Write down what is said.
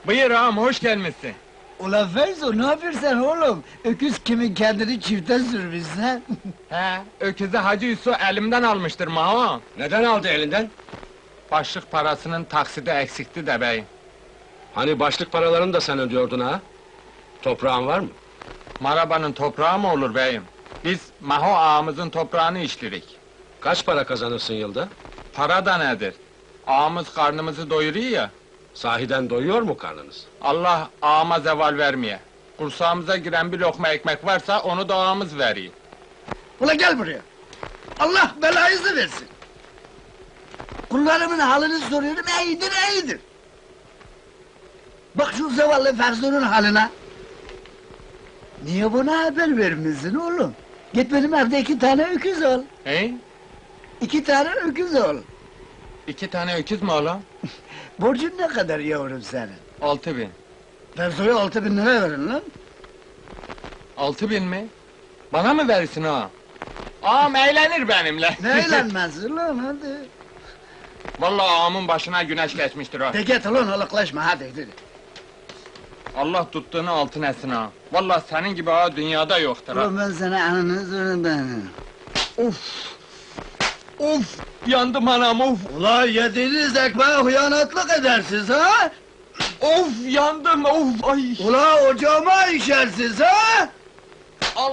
Buyur ağam, hoş gelmişsin. Ulan Feyzo, ne yapıyorsun oğlum? Öküz kimin kendini çifte sürmüşsen? He, öküzü Hacı Yusuf elimden almıştır Maho. Neden aldı elinden? Başlık parasının taksidi eksikti de bey. Hani başlık paralarını da sen ödüyordun ha? Toprağın var mı? Marabanın toprağı mı olur beyim? Biz Maho ağamızın toprağını işledik. Kaç para kazanırsın yılda? Para da nedir? Ağamız karnımızı doyuruyor ya. Sahiden doyuyor mu karnınız? Allah ağama zeval vermeye. Kursağımıza giren bir lokma ekmek varsa onu da ağamız veriyor. Ulan gel buraya! Allah belanızı versin! Kullarımın halini soruyorum, iyidir! Bak şu zavallı Ferzo'nun haline! Niye bana haber vermişsin oğlum? Git benim evde 2 tane öküz ol! He? 2 tane öküz ol! 2 tane öküz mü oğlum? Borcun ne kadar yavrum senin? 6.000. Ferzo'ya 6.000 lira verin lan! 6.000 mi? Bana mı verirsin ağam? Ağam eğlenir benimle. Ne eğlenmezsin lan hadi! Vallahi ağamın başına güneş geçmiştir o. De git ulan alıklaşma hadi! Allah tuttuğunu altın etsin ha. Vallahi senin gibi ağa dünyada yoktur ha. Ulan ben sana ananı zorundayım! Of! Yandım anam of! Ulan yediğiniz ekmeğe hıyanetlik edersiniz ha? Of yandım of! Ay! Ulan ocağıma işersiniz ha? Allah!